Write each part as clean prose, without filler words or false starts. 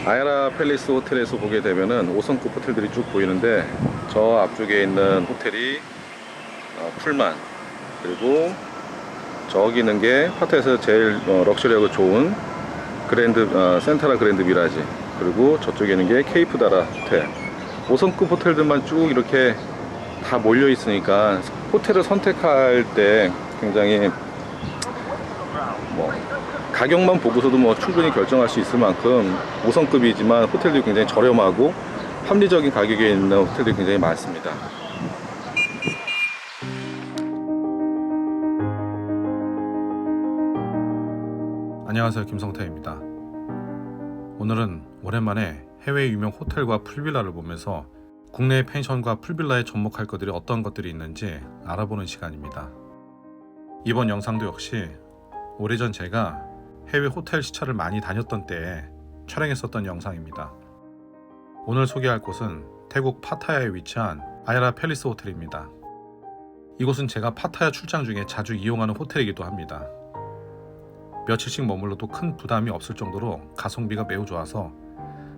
아야라 팰리스 호텔에서 보게 되면은 5성급 호텔들이 쭉 보이는데, 저 앞쪽에 있는 호텔이 풀만, 그리고 저기 있는 게 파타야에서 제일 럭셔리하고 좋은 센타라 그랜드 미라지, 그리고 저쪽에 있는 게 케이프 다라 호텔. 5성급 호텔들만 쭉 이렇게 다 몰려 있으니까 호텔을 선택할 때 굉장히 뭐 가격만 보고서도 뭐 충분히 결정할 수 있을 만큼 5성급이지만 호텔들이 굉장히 저렴하고 합리적인 가격에 있는 호텔들이 굉장히 많습니다. 안녕하세요, 김성태입니다. 오늘은 오랜만에 해외 유명 호텔과 풀빌라를 보면서 국내 펜션과 풀빌라에 접목할 것들이 어떤 것들이 있는지 알아보는 시간입니다. 이번 영상도 역시 오래전 제가 해외 호텔 시차를 많이 다녔던 때에 촬영했었던 영상입니다. 오늘 소개할 곳은 태국 파타야에 위치한 아야라 팰리스 호텔입니다. 이곳은 제가 파타야 출장 중에 자주 이용하는 호텔이기도 합니다. 며칠씩 머물러도 큰 부담이 없을 정도로 가성비가 매우 좋아서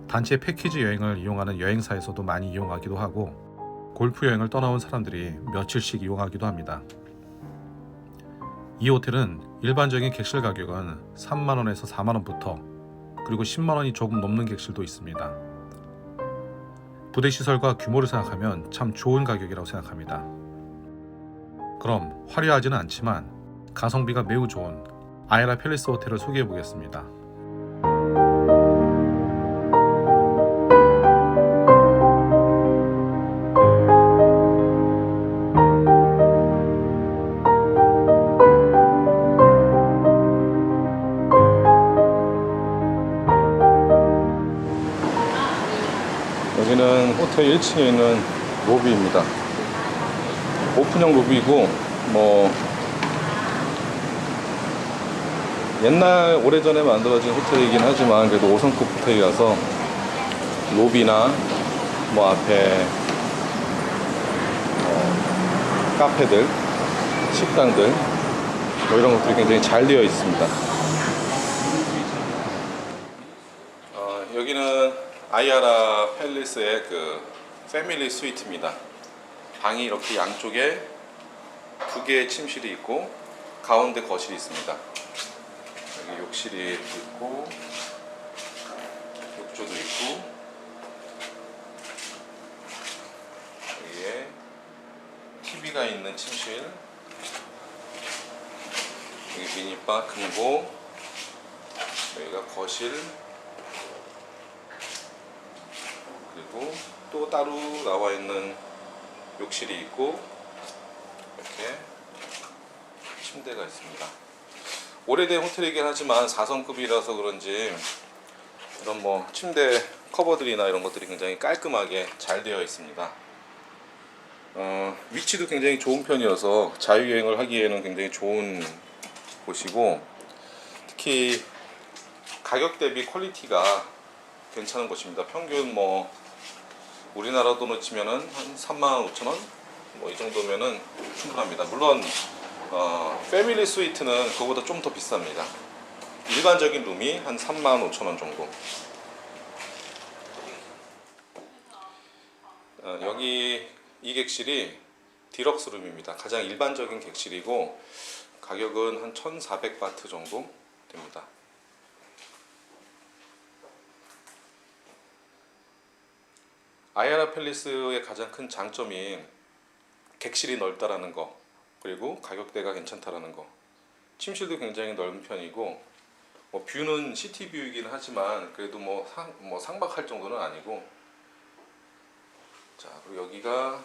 단체 패키지 여행을 이용하는 여행사에서도 많이 이용하기도 하고, 골프 여행을 떠나온 사람들이 며칠씩 이용하기도 합니다. 이 호텔은 일반적인 객실 가격은 3만원에서 4만원부터, 그리고 10만원이 조금 넘는 객실도 있습니다. 부대시설과 규모를 생각하면 참 좋은 가격이라고 생각합니다. 그럼 화려하지는 않지만 가성비가 매우 좋은 아야라 팰리스 호텔을 소개해 보겠습니다. 여기는 호텔 1층에 있는 로비입니다. 오픈형 로비이고, 옛날 오래전에 만들어진 호텔이긴 하지만 그래도 5성급 호텔이라서 로비나 앞에 카페들, 식당들 이런 것들이 굉장히 잘 되어 있습니다. 여기는 아야라 팰리스의 패밀리 스위트입니다. 방이 이렇게 양쪽에 두 개의 침실이 있고 가운데 거실이 있습니다. 여기 욕실이 있고 욕조도 있고, 여기에 TV가 있는 침실, 여기 미니바, 금고, 여기가 거실, 그리고 또 따로 나와 있는 욕실이 있고, 이렇게 침대가 있습니다. 오래된 호텔이긴 하지만 4성급이라서 그런지 이런 침대 커버들이나 이런 것들이 굉장히 깔끔하게 잘 되어 있습니다. 위치도 굉장히 좋은 편이어서 자유여행을 하기에는 굉장히 좋은 곳이고, 특히 가격 대비 퀄리티가 괜찮은 곳입니다. 평균 우리나라 돈으로 치면은 한 35,000원 이 정도면은 충분합니다. 물론 패밀리 스위트는 그거보다 좀 더 비쌉니다. 일반적인 룸이 한 35,000원 정도. 여기 이 객실이 디럭스 룸입니다. 가장 일반적인 객실이고, 가격은 한 1,400바트 정도 됩니다. 아야라 팰리스의 가장 큰 장점이 객실이 넓다라는 거, 그리고 가격대가 괜찮다라는 거. 침실도 굉장히 넓은 편이고, 뷰는 시티 뷰이긴 하지만 그래도 상박할 정도는 아니고. 자, 그리고 여기가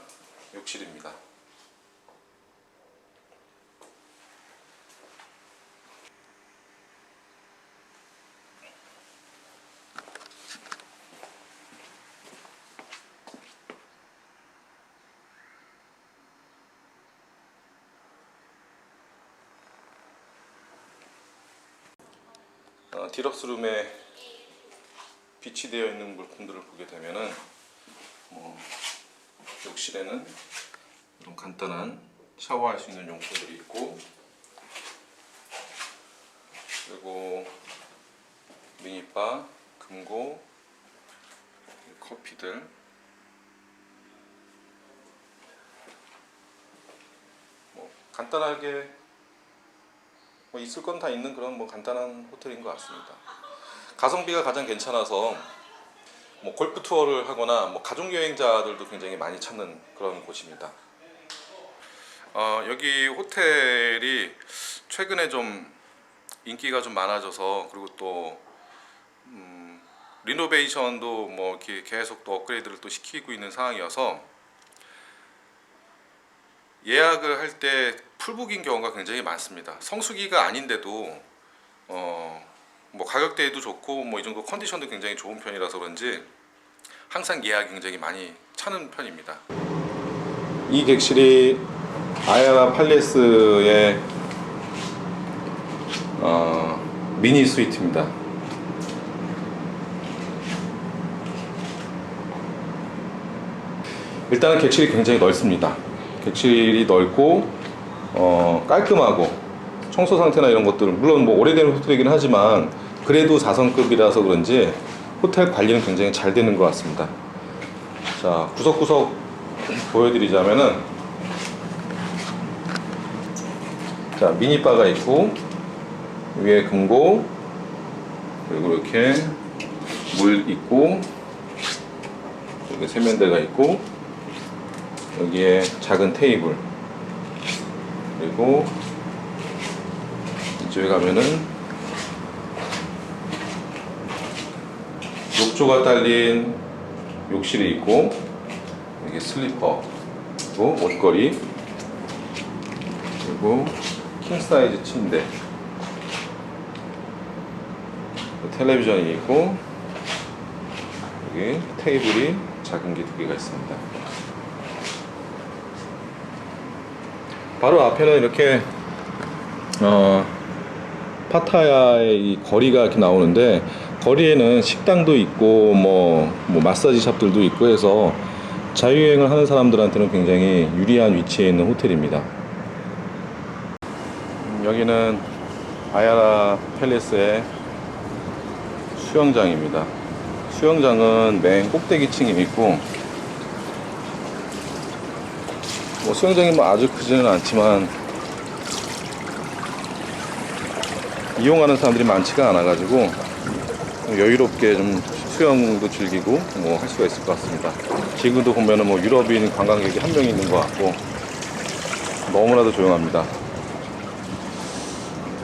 욕실입니다. 디럭스룸에 비치되어 있는 물품들을 보게 되면은 욕실에는 이런 간단한 샤워할 수 있는 용품들이 있고, 그리고 미니바, 금고, 커피들, 뭐 간단하게 뭐 있을 건 다 있는 그런 뭐 간단한 호텔인 것 같습니다. 가성비가 가장 괜찮아서 뭐 골프 투어를 하거나 뭐 가족 여행자들도 굉장히 많이 찾는 그런 곳입니다. 여기 호텔이 최근에 좀 인기가 좀 많아져서, 그리고 또 리노베이션도 뭐 이렇게 계속 또 업그레이드를 또 시키고 있는 상황이어서 예약을 할 때 풀북인 경우가 굉장히 많습니다. 성수기가 아닌데도 뭐 가격대도 좋고 뭐 이 정도 컨디션도 굉장히 좋은 편이라서 그런지 항상 예약이 굉장히 많이 차는 편입니다. 이 객실이 아야라 팔레스의 미니 스위트입니다. 일단은 객실이 굉장히 넓습니다. 객실이 넓고 깔끔하고 청소 상태나 이런 것들은 물론 뭐 오래된 호텔이긴 하지만 그래도 4성급이라서 그런지 호텔 관리는 굉장히 잘 되는 것 같습니다. 자, 구석구석 보여드리자면은, 자, 미니바가 있고 위에 금고, 그리고 이렇게 물 있고, 여기 세면대가 있고, 여기에 작은 테이블, 그리고 이쪽에 가면은 욕조가 딸린 욕실이 있고, 여기 슬리퍼, 그리고 옷걸이, 그리고 킹사이즈 침대, 텔레비전이 있고, 여기 테이블이 작은 게 2개가 있습니다. 바로 앞에는 이렇게 파타야의 이 거리가 이렇게 나오는데, 거리에는 식당도 있고 뭐 마사지 샵들도 있고 해서 자유여행을 하는 사람들한테는 굉장히 유리한 위치에 있는 호텔입니다. 여기는 아야라 팰리스의 수영장입니다. 수영장은 맨 꼭대기층에 있고, 뭐 수영장이 뭐 아주 크지는 않지만 이용하는 사람들이 많지가 않아 가지고 여유롭게 좀 수영도 즐기고 뭐 할 수가 있을 것 같습니다. 지금도 보면은 뭐 유럽인 관광객이 한 명 있는 것 같고 너무나도 조용합니다.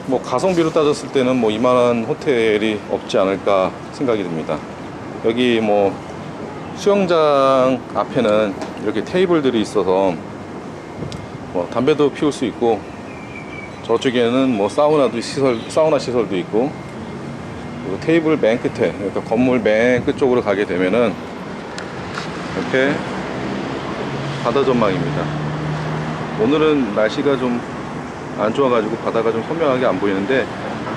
뭐 가성비로 따졌을 때는 뭐 이만한 호텔이 없지 않을까 생각이 듭니다. 여기 뭐 수영장 앞에는 이렇게 테이블들이 있어서 뭐 담배도 피울 수 있고, 저쪽에는 뭐 사우나 시설도 있고, 그리고 테이블 맨 끝에, 그러니까 건물 맨 끝쪽으로 가게 되면은 이렇게 바다 전망입니다. 오늘은 날씨가 좀 안 좋아가지고 바다가 좀 선명하게 안 보이는데,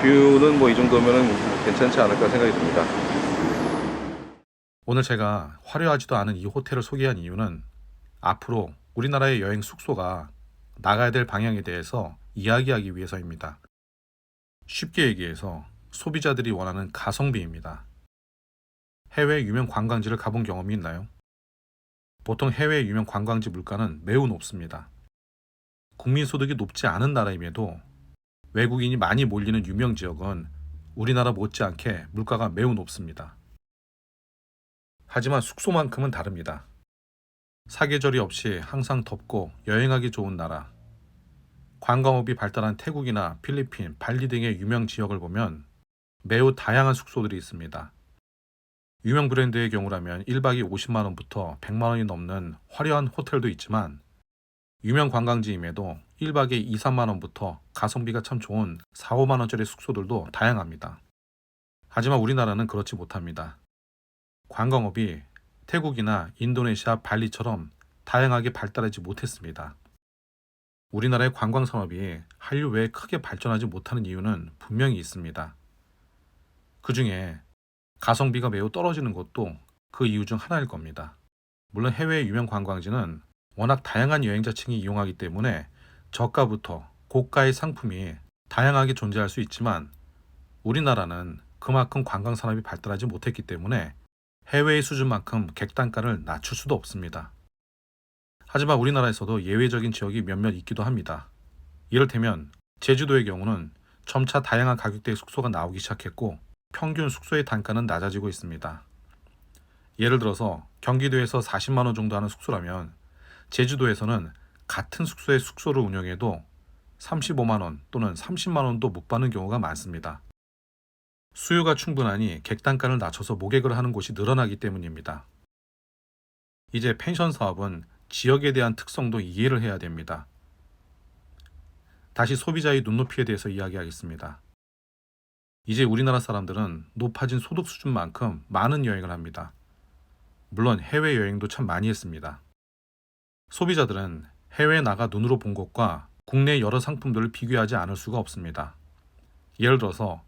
뷰는 뭐 이 정도면은 괜찮지 않을까 생각이 듭니다. 오늘 제가 화려하지도 않은 이 호텔을 소개한 이유는 앞으로 우리나라의 여행 숙소가 나가야 될 방향에 대해서 이야기하기 위해서입니다. 쉽게 얘기해서 소비자들이 원하는 가성비입니다. 해외 유명 관광지를 가본 경험이 있나요? 보통 해외 유명 관광지 물가는 매우 높습니다. 국민소득이 높지 않은 나라임에도 외국인이 많이 몰리는 유명 지역은 우리나라 못지않게 물가가 매우 높습니다. 하지만 숙소만큼은 다릅니다. 사계절이 없이 항상 덥고 여행하기 좋은 나라, 관광업이 발달한 태국이나 필리핀, 발리 등의 유명 지역을 보면 매우 다양한 숙소들이 있습니다. 유명 브랜드의 경우라면 1박이 50만원부터 100만원이 넘는 화려한 호텔도 있지만, 유명 관광지임에도 1박에 2, 3만원부터 가성비가 참 좋은 4, 5만원짜리 숙소들도 다양합니다. 하지만 우리나라는 그렇지 못합니다. 관광업이 태국이나 인도네시아, 발리처럼 다양하게 발달하지 못했습니다. 우리나라의 관광산업이 한류 외에 크게 발전하지 못하는 이유는 분명히 있습니다. 그 중에 가성비가 매우 떨어지는 것도 그 이유 중 하나일 겁니다. 물론 해외 유명 관광지는 워낙 다양한 여행자층이 이용하기 때문에 저가부터 고가의 상품이 다양하게 존재할 수 있지만, 우리나라는 그만큼 관광산업이 발달하지 못했기 때문에 해외의 수준만큼 객단가를 낮출 수도 없습니다. 하지만 우리나라에서도 예외적인 지역이 몇몇 있기도 합니다. 이를테면 제주도의 경우는 점차 다양한 가격대의 숙소가 나오기 시작했고 평균 숙소의 단가는 낮아지고 있습니다. 예를 들어서 경기도에서 40만 원 정도 하는 숙소라면 제주도에서는 같은 숙소의 숙소를 운영해도 35만 원 또는 30만 원도 못 받는 경우가 많습니다. 수요가 충분하니 객단가를 낮춰서 모객을 하는 곳이 늘어나기 때문입니다. 이제 펜션 사업은 지역에 대한 특성도 이해를 해야 됩니다. 다시 소비자의 눈높이에 대해서 이야기하겠습니다. 이제 우리나라 사람들은 높아진 소득 수준만큼 많은 여행을 합니다. 물론 해외여행도 참 많이 했습니다. 소비자들은 해외에 나가 눈으로 본 것과 국내 여러 상품들을 비교하지 않을 수가 없습니다. 예를 들어서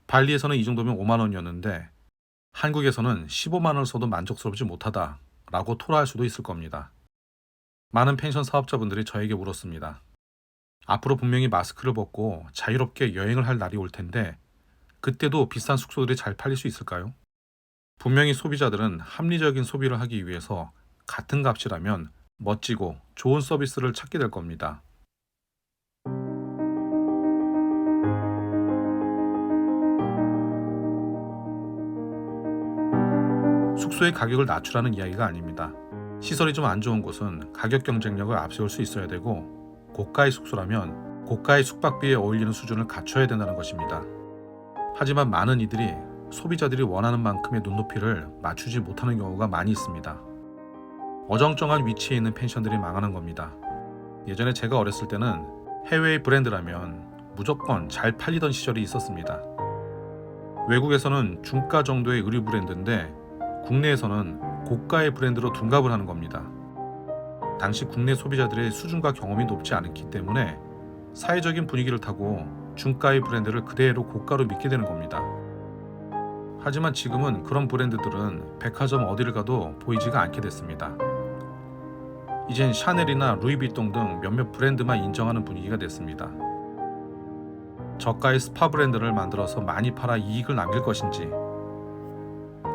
발리에서는 이 정도면 5만 원이었는데 한국에서는 15만 원을 써도 만족스럽지 못하다 라고 토로할 수도 있을 겁니다. 많은 펜션 사업자분들이 저에게 물었습니다. 앞으로 분명히 마스크를 벗고 자유롭게 여행을 할 날이 올 텐데 그때도 비싼 숙소들이 잘 팔릴 수 있을까요? 분명히 소비자들은 합리적인 소비를 하기 위해서 같은 값이라면 멋지고 좋은 서비스를 찾게 될 겁니다. 숙소의 가격을 낮추라는 이야기가 아닙니다. 시설이 좀 안 좋은 곳은 가격 경쟁력을 앞세울 수 있어야 되고 고가의 숙소라면 고가의 숙박비에 어울리는 수준을 갖춰야 된다는 것입니다. 하지만 많은 이들이 소비자들이 원하는 만큼의 눈높이를 맞추지 못하는 경우가 많이 있습니다. 어정쩡한 위치에 있는 펜션들이 망하는 겁니다. 예전에 제가 어렸을 때는 해외의 브랜드라면 무조건 잘 팔리던 시절이 있었습니다. 외국에서는 중가 정도의 의류 브랜드인데 국내에서는 고가의 브랜드로 둔갑을 하는 겁니다. 당시 국내 소비자들의 수준과 경험이 높지 않았기 때문에 사회적인 분위기를 타고 중가의 브랜드를 그대로 고가로 믿게 되는 겁니다. 하지만 지금은 그런 브랜드들은 백화점 어디를 가도 보이지가 않게 됐습니다. 이젠 샤넬이나 루이비통 등 몇몇 브랜드만 인정하는 분위기가 됐습니다. 저가의 스파 브랜드를 만들어서 많이 팔아 이익을 남길 것인지,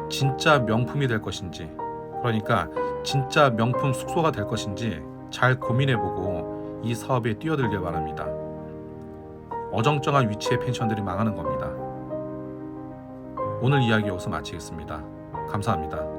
진짜 명품이 될 것인지, 그러니까 진짜 명품 숙소가 될 것인지 잘 고민해보고 이 사업에 뛰어들길 바랍니다. 어정쩡한 위치의 펜션들이 망하는 겁니다. 오늘 이야기 여기서 마치겠습니다. 감사합니다.